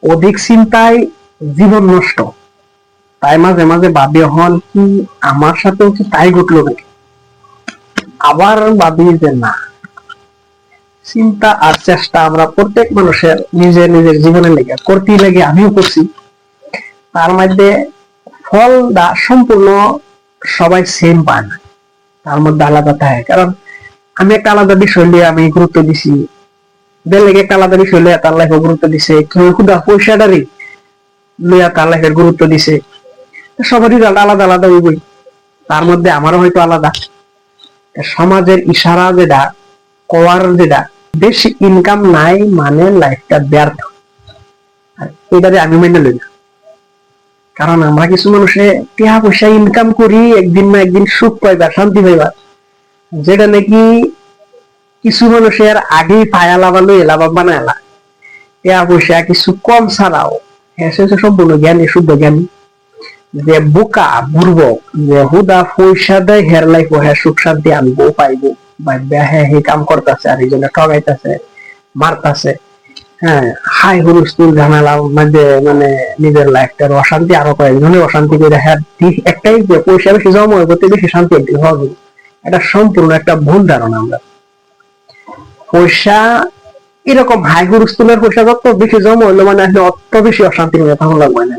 অধিক চিন্তায় জীবন নষ্ট। তাই মাঝে মাঝে ভাবি হন কি আমার সাথেও কি তাই ঘটলো নাকি। আবার ভাবি যে না, চিন্তা আর চেষ্টা আমরা প্রত্যেক মানুষের নিজের নিজের জীবনের লেগে করতেই লাগে, আমিও করছি। তার মধ্যে ফলটা সম্পূর্ণ সবাই সেম পায় না, তার মধ্যে আলাদা থাকে। কারণ আমি একটা আলাদা বিষয় নিয়ে আমি গুরুত্ব দিছি, বেলেগে একটা আলাদা বিষয় নিয়ে তার লাইফে গুরুত্ব দিছে, কেউ খুদা পয়সাটারই লইয়া তার লাইফের গুরুত্ব দিছে। সবারই রেজাল্ট আলাদা আলাদা হইবই, তার মধ্যে আমারও হয়তো আলাদা। সমাজের ইশারা যেটা কওয়ার যেটা বেশি ইনকাম নাই মানে লাইফটা ব্যর্থ, এটারে আমি মেনে লই না। কারণ আমরা কিছু মানুষে টাকা পয়সা ইনকাম করি একদিন না একদিন সুখ পাইবা, শান্তি পাইবা, যেটা নাকি কিছু মানুষের আগেই পায়া লাভালো এলাবা বানায়লা। টাকা পয়সা কিছু কম ছাড়াও হ্যাঁ সম্পূর্ণ জ্ঞানী, শুদ্ধ জ্ঞানী। যে বোকা বুর্বক যে হুদা পয়সা দেয় হের লাইফ হ্যাঁ সুখ শান্তি আনবো পাইবো, হ্যাঁ হে কাম করতেছে আর এই জন্য ঠগাইতেছে, মারতাছে, হ্যাঁ হাই হুলস্থুল ঝামেলার মধ্যে মানে নিজের লাইফটার অশান্তি আরো কয়েকজনের অশান্তি করে। হ্যাঁ একটাই যে পয়সা বেশি জমা করতে বেশি শান্তি একদিন হবে, এটা সম্পূর্ণ একটা ভুল ধারণা। আমরা পয়সা এরকম হাই হুলস্থুলের পয়সা যত বেশি জমা হইলো মানে আসলে অত বেশি অশান্তি তখন লাগবে না।